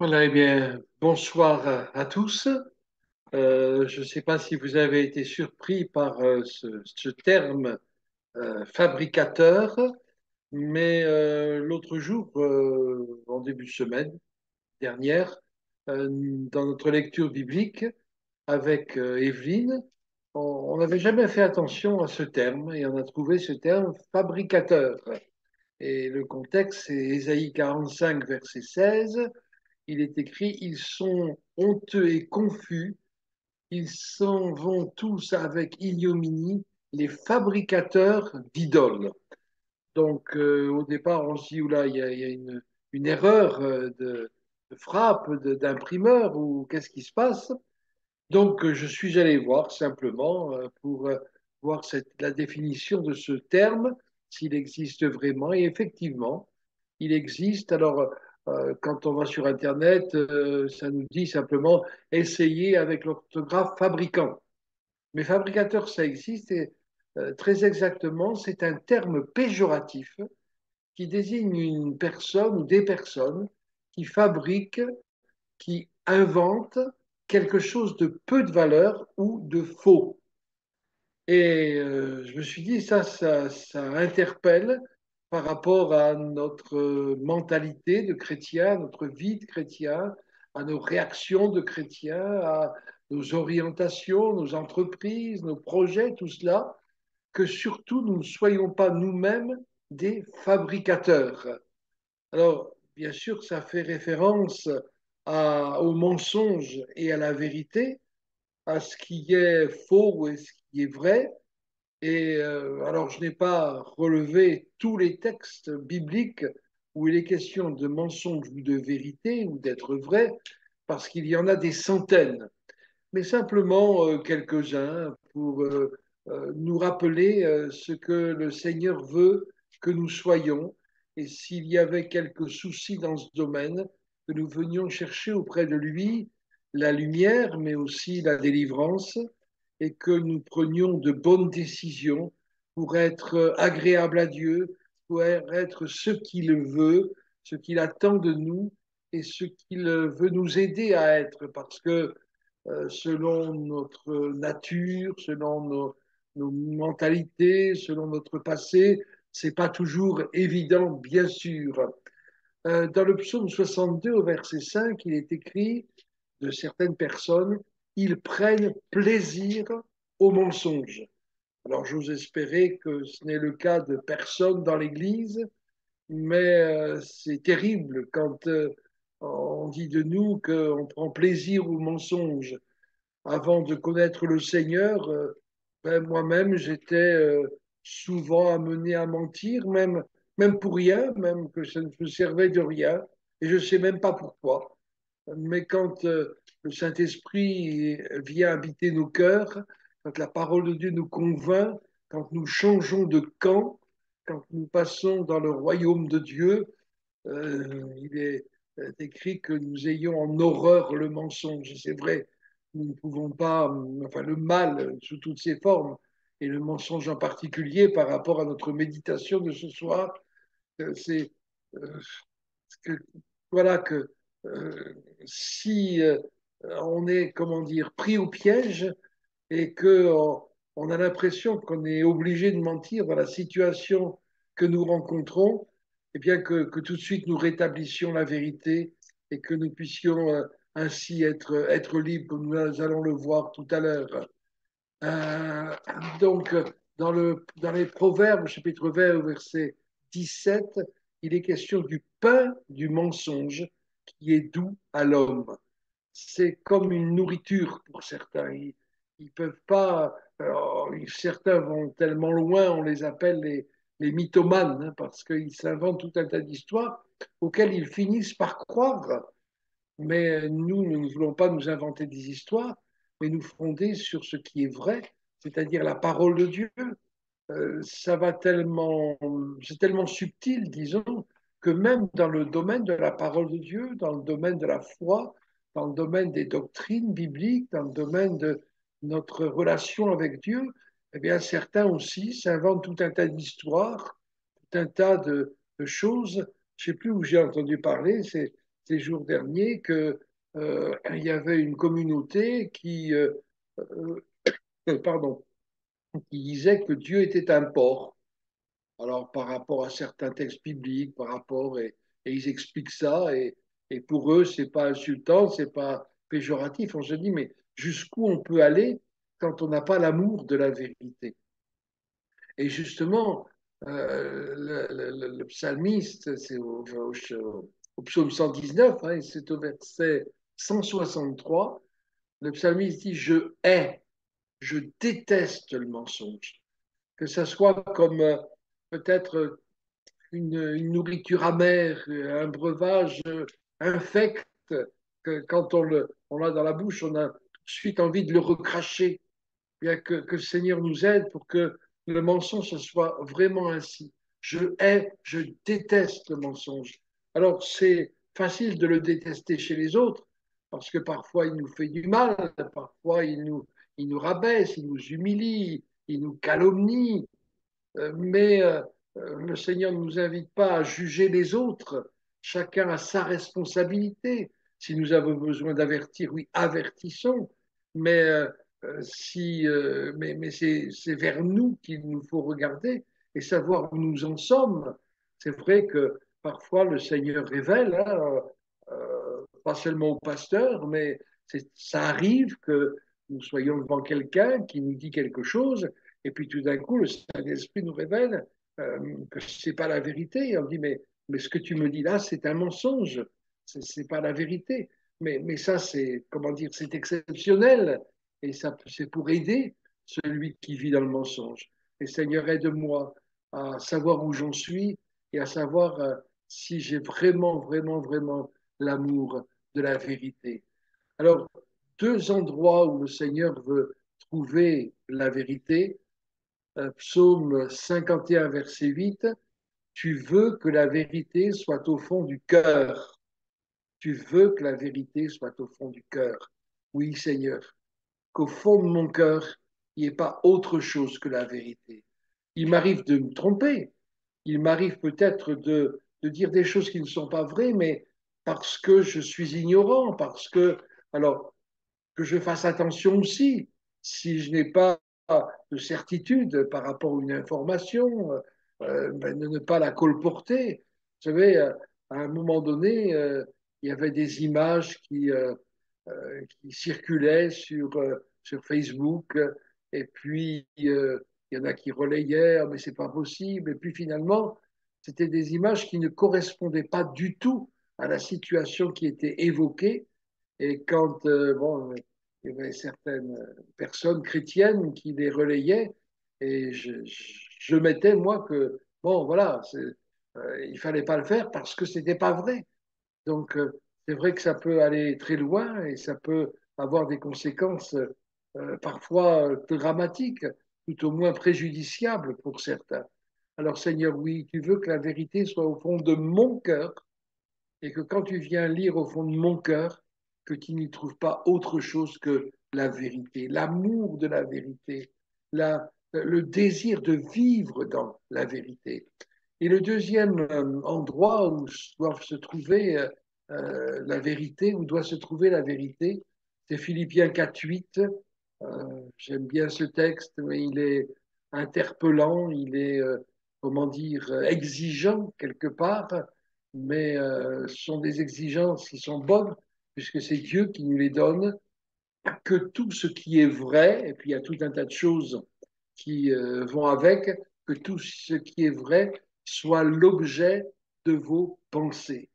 Voilà, eh bien, bonsoir à tous. Je ne sais pas si vous avez été surpris par ce terme fabricateur, mais l'autre jour, en début de semaine dernière, dans notre lecture biblique avec Evelyne, on n'avait jamais fait attention à ce terme et on a trouvé ce terme fabricateur. Et le contexte, c'est Ésaïe 45, verset 16. Il est écrit, ils sont honteux et confus, ils s'en vont tous avec ignominie, les fabricateurs d'idoles. Donc, au départ, on se dit, oula, il y a une erreur de frappe, d'imprimeur, ou qu'est-ce qui se passe? Donc, je suis allé voir simplement pour voir la définition de ce terme, s'il existe vraiment. Et effectivement, il existe. Alors, quand on va sur Internet, ça nous dit simplement essayer avec l'orthographe fabricant. Mais fabricateur, ça existe et très exactement, c'est un terme péjoratif qui désigne une personne ou des personnes qui fabriquent, qui inventent quelque chose de peu de valeur ou de faux. Et je me suis dit, ça interpelle par rapport à notre mentalité de chrétien, notre vie de chrétien, à nos réactions de chrétien, à nos orientations, nos entreprises, nos projets, tout cela, que surtout nous ne soyons pas nous-mêmes des fabricateurs. Alors, bien sûr, ça fait référence au mensonge et à la vérité, à ce qui est faux et ce qui est vrai. Et alors, je n'ai pas relevé tous les textes bibliques où il est question de mensonge ou de vérité ou d'être vrai, parce qu'il y en a des centaines, mais simplement quelques-uns pour nous rappeler ce que le Seigneur veut que nous soyons. Et s'il y avait quelques soucis dans ce domaine, que nous venions chercher auprès de lui la lumière, mais aussi la délivrance, et que nous prenions de bonnes décisions pour être agréables à Dieu, pour être ce qu'il veut, ce qu'il attend de nous et ce qu'il veut nous aider à être, parce que selon notre nature, selon nos mentalités, selon notre passé, c'est pas toujours évident, bien sûr. Dans le psaume 62, au verset 5, il est écrit de certaines personnes, ils prennent plaisir au mensonge. Alors j'ose espérer que ce n'est le cas de personne dans l'Église, mais c'est terrible quand on dit de nous qu'on prend plaisir au mensonge. Avant de connaître le Seigneur, ben, moi-même, j'étais souvent amené à mentir, même pour rien, même que ça ne me servait de rien, et je ne sais même pas pourquoi. Mais quand le Saint-Esprit vient habiter nos cœurs, quand la parole de Dieu nous convainc, quand nous changeons de camp, quand nous passons dans le royaume de Dieu, il est écrit que nous ayons en horreur le mensonge. C'est vrai, nous ne pouvons pas, enfin le mal sous toutes ses formes, et le mensonge en particulier par rapport à notre méditation de ce soir, c'est euh, que, voilà que si on est, comment dire, pris au piège et que on a l'impression qu'on est obligé de mentir dans la situation que nous rencontrons, et bien que tout de suite nous rétablissions la vérité et que nous puissions ainsi être libres, comme nous allons le voir tout à l'heure. Euh, donc, dans les Proverbes, chapitre 20, au verset 17, il est question du pain du mensonge qui est doux à l'homme. C'est comme une nourriture pour certains. Ils peuvent pas. Alors, certains vont tellement loin, on les appelle les mythomanes, hein, parce qu'ils s'inventent tout un tas d'histoires auxquelles ils finissent par croire. Mais nous ne voulons pas nous inventer des histoires, mais nous fonder sur ce qui est vrai, c'est-à-dire la parole de Dieu. Ça va tellement, c'est tellement subtil, disons, que même dans le domaine de la parole de Dieu, dans le domaine de la foi, dans le domaine des doctrines bibliques, dans le domaine de notre relation avec Dieu, eh bien, certains aussi s'inventent tout un tas d'histoires, tout un tas de choses. Je ne sais plus où j'ai entendu parler, ces jours derniers que il y avait une communauté pardon, qui disait que Dieu était un porc. Alors, par rapport à certains textes bibliques, et ils expliquent ça, et pour eux, c'est pas insultant, c'est pas péjoratif. On se dit, mais jusqu'où on peut aller quand on n'a pas l'amour de la vérité? Et justement, le psalmiste, c'est au psaume 119, hein, et c'est au verset 163, le psalmiste dit, je déteste le mensonge. Que ça soit comme peut-être une nourriture amère, un breuvage infect, que quand on l'a dans la bouche, on a tout de suite envie de le recracher. Bien que le Seigneur nous aide pour que le mensonge ce soit vraiment ainsi. Je déteste le mensonge. Alors, c'est facile de le détester chez les autres, parce que parfois il nous fait du mal, parfois il nous rabaisse, il nous humilie, il nous calomnie, mais le Seigneur ne nous invite pas à juger les autres. Chacun a sa responsabilité. Si nous avons besoin d'avertir, oui, avertissons. Mais, mais c'est vers nous qu'il nous faut regarder et savoir où nous en sommes. C'est vrai que parfois le Seigneur révèle, hein, pas seulement au pasteur, mais ça arrive que nous soyons devant quelqu'un qui nous dit quelque chose et puis tout d'un coup, le Saint-Esprit nous révèle que ce n'est pas la vérité. Et on dit, mais ce que tu me dis là, c'est un mensonge. Ce n'est pas la vérité. Mais ça, c'est, comment dire, c'est exceptionnel. Et ça, c'est pour aider celui qui vit dans le mensonge. Et Seigneur, aide-moi à savoir où j'en suis et à savoir si j'ai vraiment, vraiment, vraiment l'amour de la vérité. Alors, deux endroits où le Seigneur veut trouver la vérité. Psaume 51, verset 8, tu veux que la vérité soit au fond du cœur. Tu veux que la vérité soit au fond du cœur. Oui, Seigneur, qu'au fond de mon cœur, il n'y ait pas autre chose que la vérité. Il m'arrive de me tromper. Il m'arrive peut-être de dire des choses qui ne sont pas vraies, mais parce que je suis ignorant, parce que, alors, que je fasse attention aussi, si je n'ai pas de certitude par rapport à une information, de ne pas la colporter. Vous savez, à un moment donné, il y avait des images qui circulaient sur Facebook, et puis il y en a qui relayaient, ah, mais c'est pas possible, et puis finalement, c'était des images qui ne correspondaient pas du tout à la situation qui était évoquée, et quand bon, il y avait certaines personnes chrétiennes qui les relayaient, et je mettais, moi, que, bon, voilà, il fallait pas le faire parce que c'était pas vrai. Donc, c'est vrai que ça peut aller très loin et ça peut avoir des conséquences parfois dramatiques, tout au moins préjudiciables pour certains. Alors, Seigneur, oui, tu veux que la vérité soit au fond de mon cœur et que quand tu viens lire au fond de mon cœur, que tu n'y trouves pas autre chose que la vérité, l'amour de la vérité, le désir de vivre dans la vérité. Et le deuxième endroit où doit se trouver la vérité, où doit se trouver la vérité, c'est Philippiens 4.8. J'aime bien ce texte, mais il est interpellant, il est, comment dire, exigeant quelque part, mais ce sont des exigences qui sont bonnes, puisque c'est Dieu qui nous les donne, que tout ce qui est vrai, et puis il y a tout un tas de choses qui vont avec, que tout ce qui est vrai soit l'objet de vos pensées,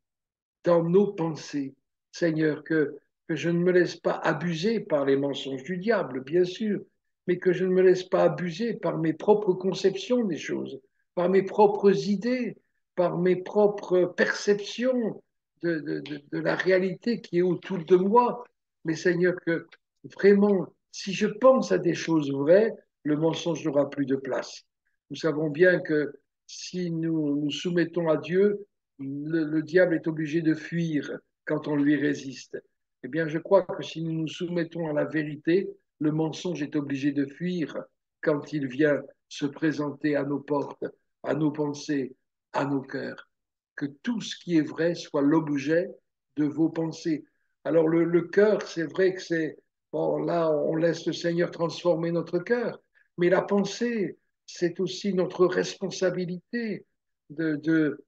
dans nos pensées. Seigneur, que je ne me laisse pas abuser par les mensonges du diable, bien sûr, mais que je ne me laisse pas abuser par mes propres conceptions des choses, par mes propres idées, par mes propres perceptions de la réalité qui est autour de moi. Mais Seigneur, que vraiment, si je pense à des choses vraies, le mensonge n'aura plus de place. Nous savons bien que si nous nous soumettons à Dieu, le diable est obligé de fuir quand on lui résiste. Eh bien, je crois que si nous nous soumettons à la vérité, le mensonge est obligé de fuir quand il vient se présenter à nos portes, à nos pensées, à nos cœurs. Que tout ce qui est vrai soit l'objet de vos pensées. Alors le cœur, c'est vrai que c'est, bon, là, on laisse le Seigneur transformer notre cœur, mais la pensée, c'est aussi notre responsabilité de,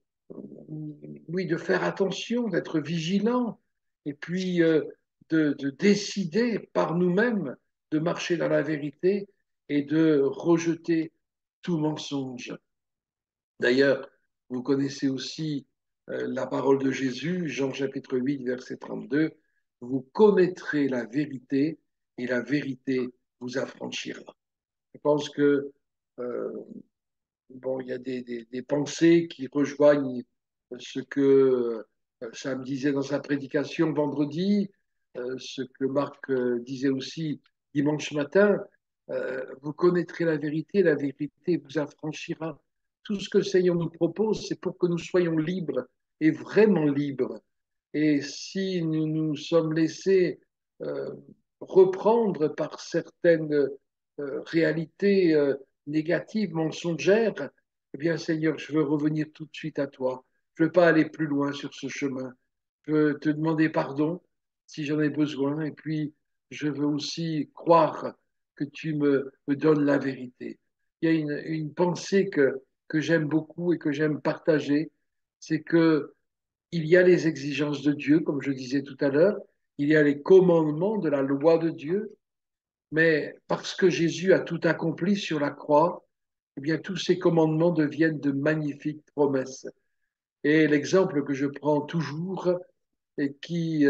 oui, de faire attention, d'être vigilant, et puis de décider par nous-mêmes de marcher dans la vérité et de rejeter tout mensonge. D'ailleurs, vous connaissez aussi la parole de Jésus, Jean chapitre 8, verset 32, vous connaîtrez la vérité et la vérité vous affranchira. Je pense que euh, bon, il y a des pensées qui rejoignent ce que Sam disait dans sa prédication vendredi, ce que Marc disait aussi dimanche matin. Vous connaîtrez la vérité vous affranchira. Tout ce que le Seigneur nous propose, c'est pour que nous soyons libres et vraiment libres. Et si nous nous sommes laissés euh, reprendre par certaines réalités négatives, mensongères, eh bien, Seigneur, je veux revenir tout de suite à toi. Je ne veux pas aller plus loin sur ce chemin. Je veux te demander pardon si j'en ai besoin. Et puis, je veux aussi croire que tu me donnes la vérité. Il y a une pensée que j'aime beaucoup et que j'aime partager, c'est que il y a les exigences de Dieu, comme je disais tout à l'heure, il y a les commandements de la loi de Dieu, mais parce que Jésus a tout accompli sur la croix, eh bien tous ces commandements deviennent de magnifiques promesses. Et l'exemple que je prends toujours et qui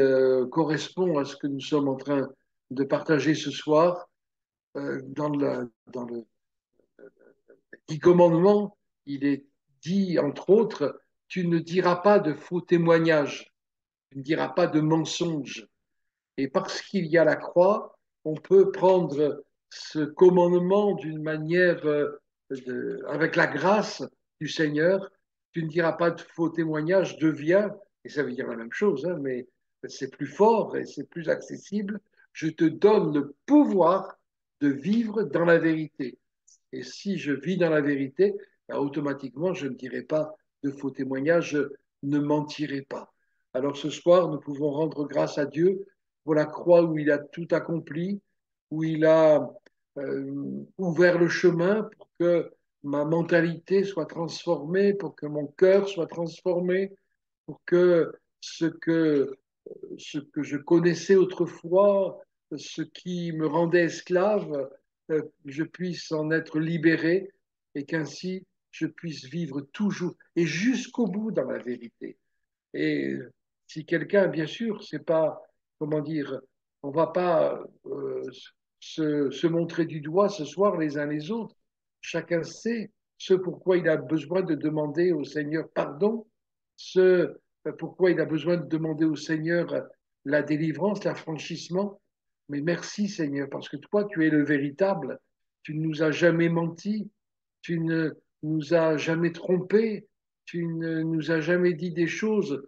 correspond à ce que nous sommes en train de partager ce soir, dans le 10 commandements, il est dit, entre autres, tu ne diras pas de faux témoignages, tu ne diras pas de mensonges. Et parce qu'il y a la croix, on peut prendre ce commandement d'une manière, avec la grâce du Seigneur. Tu ne diras pas de faux témoignages, devient, et ça veut dire la même chose, hein, mais c'est plus fort et c'est plus accessible. Je te donne le pouvoir de vivre dans la vérité. Et si je vis dans la vérité, ben, automatiquement, je ne dirai pas de faux témoignages, je ne mentirai pas. Alors ce soir, nous pouvons rendre grâce à Dieu pour la croix où il a tout accompli, où il a ouvert le chemin pour que ma mentalité soit transformée, pour que mon cœur soit transformé, pour que ce que, ce que je connaissais autrefois, ce qui me rendait esclave, je puisse en être libéré et qu'ainsi je puisse vivre toujours et jusqu'au bout dans la vérité. Et si quelqu'un, bien sûr, c'est pas, comment dire, on va pas se montrer du doigt ce soir les uns les autres. Chacun sait ce pourquoi il a besoin de demander au Seigneur pardon, ce pourquoi il a besoin de demander au Seigneur la délivrance, l'affranchissement. Mais merci Seigneur, parce que toi, tu es le véritable. Tu ne nous as jamais menti, tu ne nous as jamais trompés, tu ne nous as jamais dit des choses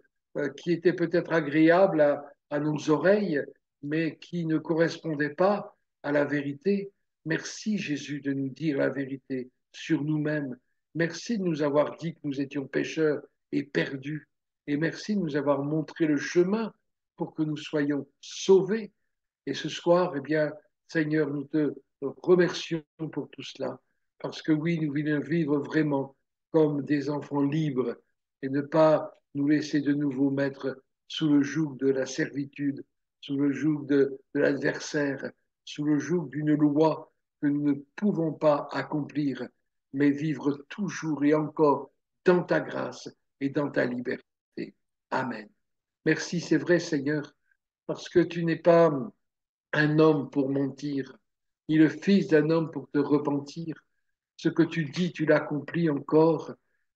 qui étaient peut-être agréables à nos oreilles, mais qui ne correspondaient pas à la vérité. Merci Jésus de nous dire la vérité sur nous-mêmes. Merci de nous avoir dit que nous étions pécheurs et perdus. Et merci de nous avoir montré le chemin pour que nous soyons sauvés. Et ce soir, eh bien, Seigneur, nous te remercions pour tout cela. Parce que oui, nous voulons vivre vraiment comme des enfants libres et ne pas nous laisser de nouveau mettre sous le joug de la servitude, sous le joug de l'adversaire, sous le joug d'une loi que nous ne pouvons pas accomplir, mais vivre toujours et encore dans ta grâce et dans ta liberté. Amen. Merci, c'est vrai, Seigneur, parce que tu n'es pas un homme pour mentir, ni le fils d'un homme pour te repentir. Ce que tu dis, tu l'accomplis encore.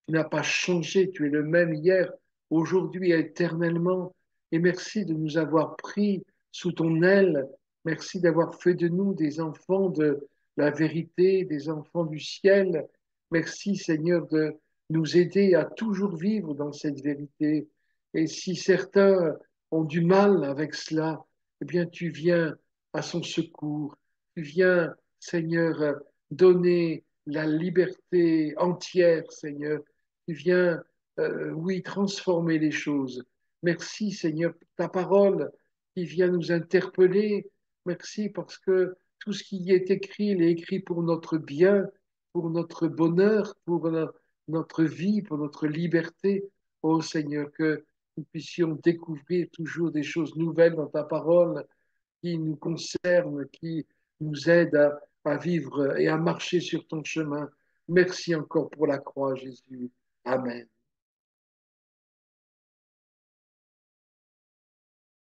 Tu n'as pas changé, tu es le même hier, aujourd'hui et éternellement. Et merci de nous avoir pris sous ton aile. Merci d'avoir fait de nous des enfants de la vérité, des enfants du ciel. Merci Seigneur de nous aider à toujours vivre dans cette vérité. Et si certains ont du mal avec cela, eh bien tu viens à son secours. Tu viens, Seigneur, donner la liberté entière, Seigneur. Tu viens, oui, transformer les choses. Merci, Seigneur, pour ta parole qui vient nous interpeller. Merci parce que tout ce qui y est écrit, il est écrit pour notre bien, pour notre bonheur, pour notre vie, pour notre liberté. Oh Seigneur, que nous puissions découvrir toujours des choses nouvelles dans ta parole qui nous concernent, qui nous aident à vivre et à marcher sur ton chemin. Merci encore pour la croix, Jésus. Amen.